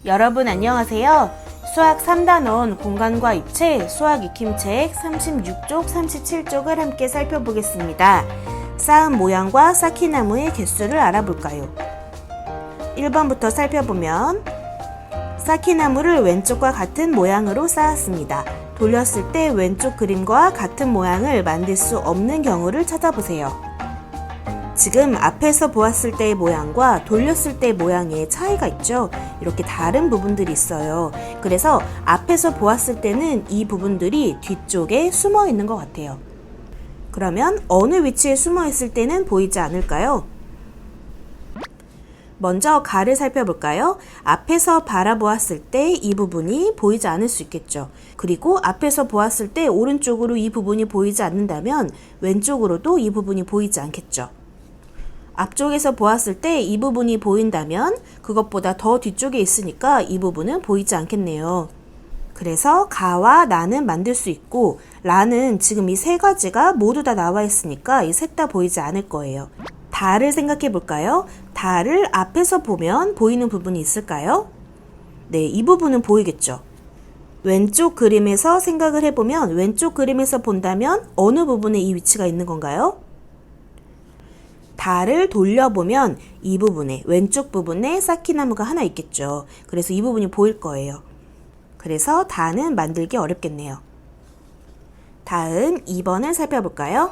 여러분 안녕하세요. 수학 3단원 공간과 입체 수학 익힘책 36쪽, 37쪽을 함께 살펴보겠습니다. 쌓은 모양과 쌓기 나무의 개수를 알아볼까요? 1번부터 살펴보면 쌓기 나무를 왼쪽과 같은 모양으로 쌓았습니다. 돌렸을 때 왼쪽 그림과 같은 모양을 만들 수 없는 경우를 찾아보세요. 지금 앞에서 보았을 때의 모양과 돌렸을 때의 모양에 차이가 있죠. 이렇게 다른 부분들이 있어요. 그래서 앞에서 보았을 때는 이 부분들이 뒤쪽에 숨어 있는 것 같아요. 그러면 어느 위치에 숨어 있을 때는 보이지 않을까요? 먼저 가를 살펴볼까요? 앞에서 바라보았을 때 이 부분이 보이지 않을 수 있겠죠. 그리고 앞에서 보았을 때 오른쪽으로 이 부분이 보이지 않는다면 왼쪽으로도 이 부분이 보이지 않겠죠. 앞쪽에서 보았을 때 이 부분이 보인다면 그것보다 더 뒤쪽에 있으니까 이 부분은 보이지 않겠네요. 그래서 가와 나는 만들 수 있고 라는 지금 이 세 가지가 모두 다 나와 있으니까 이 셋 다 보이지 않을 거예요. 다를 생각해 볼까요? 다를 앞에서 보면 보이는 부분이 있을까요? 네, 이 부분은 보이겠죠. 왼쪽 그림에서 생각을 해보면 왼쪽 그림에서 본다면 어느 부분에 이 위치가 있는 건가요? 다를 돌려보면 이 부분에 왼쪽 부분에 쌓기나무가 하나 있겠죠. 그래서 이 부분이 보일 거예요. 그래서 다는 만들기 어렵겠네요. 다음 2번을 살펴볼까요?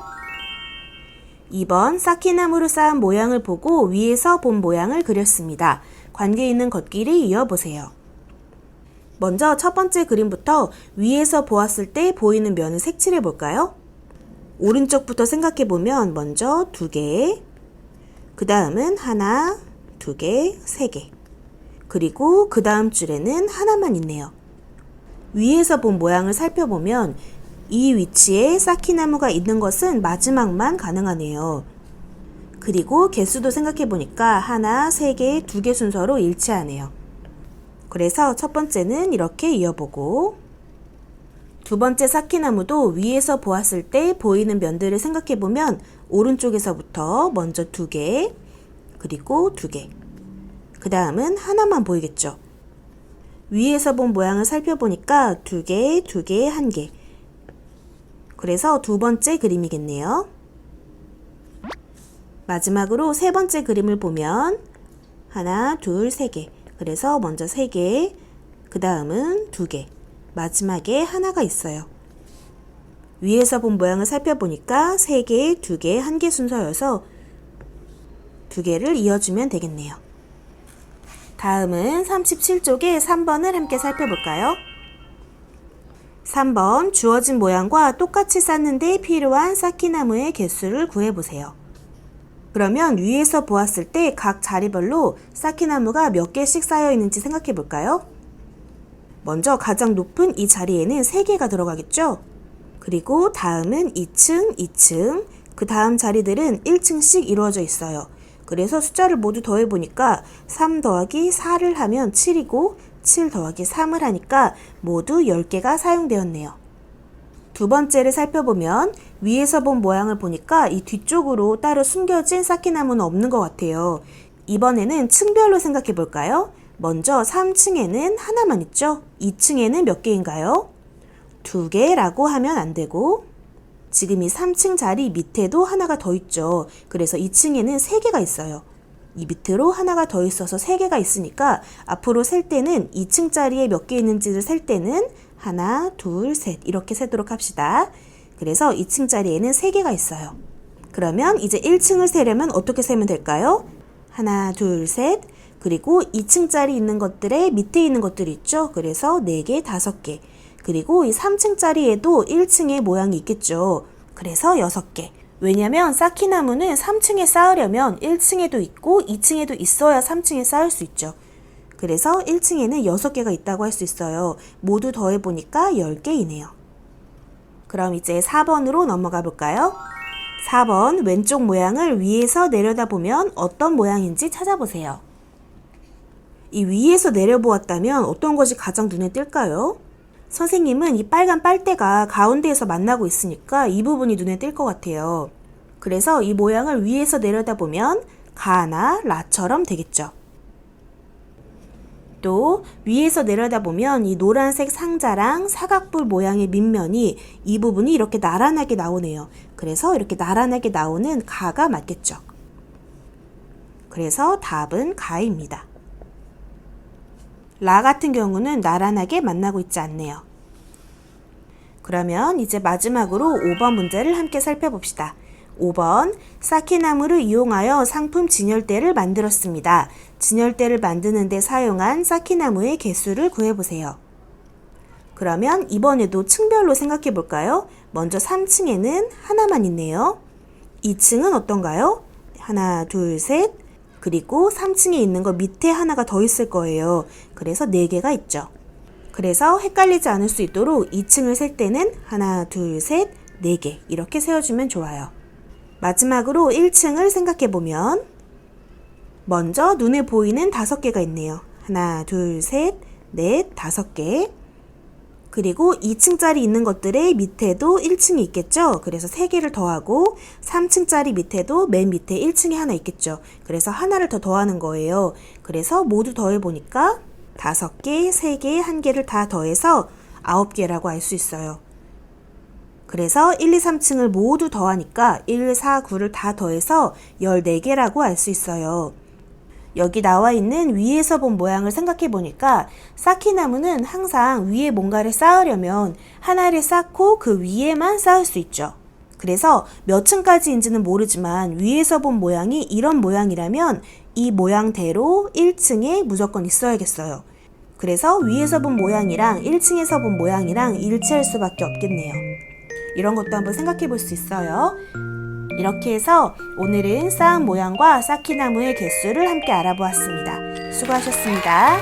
2번 쌓기나무로 쌓은 모양을 보고 위에서 본 모양을 그렸습니다. 관계 있는 걷기를 이어보세요. 먼저 첫 번째 그림부터 위에서 보았을 때 보이는 면을 색칠해 볼까요? 오른쪽부터 생각해 보면 먼저 2개, 그 다음은 하나, 2개, 3개. 그리고 그 다음 줄에는 하나만 있네요. 위에서 본 모양을 살펴보면 이 위치에 쌓기나무가 있는 것은 마지막만 가능하네요. 그리고 개수도 생각해 보니까 하나, 3개, 2개 순서로 일치하네요. 그래서 첫 번째는 이렇게 이어보고 두 번째 쌓기나무도 위에서 보았을 때 보이는 면들을 생각해 보면 오른쪽에서부터 먼저 2개, 그리고 2개, 그 다음은 하나만 보이겠죠. 위에서 본 모양을 살펴보니까 2개, 2개, 1개. 그래서 두 번째 그림이겠네요. 마지막으로 세 번째 그림을 보면 하나, 둘, 3개. 그래서 먼저 3개, 그 다음은 2개. 마지막에 하나가 있어요. 위에서 본 모양을 살펴보니까 3개, 2개, 1개 순서여서 2개를 이어주면 되겠네요. 다음은 37쪽의 3번을 함께 살펴볼까요? 3번 주어진 모양과 똑같이 쌓는데 필요한 쌓기나무의 개수를 구해보세요. 그러면 위에서 보았을 때 각 자리별로 쌓기나무가 몇 개씩 쌓여 있는지 생각해 볼까요? 먼저 가장 높은 이 자리에는 3개가 들어가겠죠? 그리고 다음은 2층, 2층, 그 다음 자리들은 1층씩 이루어져 있어요. 그래서 숫자를 모두 더해보니까 3 더하기 4를 하면 7이고 7 더하기 3을 하니까 모두 10개가 사용되었네요. 두 번째를 살펴보면 위에서 본 모양을 보니까 이 뒤쪽으로 따로 숨겨진 쌓기나무는 없는 것 같아요. 이번에는 층별로 생각해 볼까요? 먼저 3층에는 하나만 있죠? 2층에는 몇 개인가요? 2개라고 하면 안 되고 지금 이 3층 자리 밑에도 하나가 더 있죠. 그래서 2층에는 3개가 있어요. 이 밑으로 하나가 더 있어서 3개가 있으니까 앞으로 셀 때는 2층 자리에 몇 개 있는지를 셀 때는 하나, 둘, 셋 이렇게 세도록 합시다. 그래서 2층 자리에는 3개가 있어요. 그러면 이제 1층을 세려면 어떻게 세면 될까요? 하나, 둘, 셋. 그리고 2층짜리 있는 것들에 밑에 있는 것들이 있죠. 그래서 4개, 5개. 그리고 이 3층짜리에도 1층에 모양이 있겠죠. 그래서 6개. 왜냐면 쌓기나무는 3층에 쌓으려면 1층에도 있고 2층에도 있어야 3층에 쌓을 수 있죠. 그래서 1층에는 6개가 있다고 할 수 있어요. 모두 더해보니까 10개이네요. 그럼 이제 4번으로 넘어가 볼까요? 4번 왼쪽 모양을 위에서 내려다보면 어떤 모양인지 찾아보세요. 이 위에서 내려보았다면 어떤 것이 가장 눈에 띌까요? 선생님은 이 빨간 빨대가 가운데에서 만나고 있으니까 이 부분이 눈에 띌 것 같아요. 그래서 이 모양을 위에서 내려다보면 가나 라처럼 되겠죠. 또 위에서 내려다보면 이 노란색 상자랑 사각뿔 모양의 밑면이 이 부분이 이렇게 나란하게 나오네요. 그래서 이렇게 나란하게 나오는 가가 맞겠죠. 그래서 답은 가입니다. 라 같은 경우는 나란하게 만나고 있지 않네요. 그러면 이제 마지막으로 5번 문제를 함께 살펴봅시다. 5번, 사키나무를 이용하여 상품 진열대를 만들었습니다. 진열대를 만드는 데 사용한 사키나무의 개수를 구해보세요. 그러면 이번에도 층별로 생각해 볼까요? 먼저 3층에는 하나만 있네요. 2층은 어떤가요? 하나, 둘, 셋. 그리고 3층에 있는 거 밑에 하나가 더 있을 거예요. 그래서 4개가 있죠. 그래서 헷갈리지 않을 수 있도록 2층을 셀 때는 하나, 둘, 셋, 4개 이렇게 세워주면 좋아요. 마지막으로 1층을 생각해보면 먼저 눈에 보이는 5개가 있네요. 하나, 둘, 셋, 넷, 5개. 그리고 2층짜리 있는 것들의 밑에도 1층이 있겠죠. 그래서 3개를 더하고 3층짜리 밑에도 맨 밑에 1층에 하나 있겠죠. 그래서 하나를 더 더하는 거예요. 그래서 모두 더해보니까 5개, 3개, 1개를 다 더해서 9개라고 알 수 있어요. 그래서 1, 2, 3층을 모두 더하니까 1, 4, 9를 다 더해서 14개라고 알 수 있어요. 여기 나와 있는 위에서 본 모양을 생각해 보니까 사키나무는 항상 위에 뭔가를 쌓으려면 하나를 쌓고 그 위에만 쌓을 수 있죠. 그래서 몇 층까지인지는 모르지만 위에서 본 모양이 이런 모양이라면 이 모양대로 1층에 무조건 있어야겠어요. 그래서 위에서 본 모양이랑 1층에서 본 모양이랑 일치할 수밖에 없겠네요. 이런 것도 한번 생각해 볼 수 있어요. 이렇게 해서 오늘은 쌓은 모양과 사키나무의 개수를 함께 알아보았습니다. 수고하셨습니다.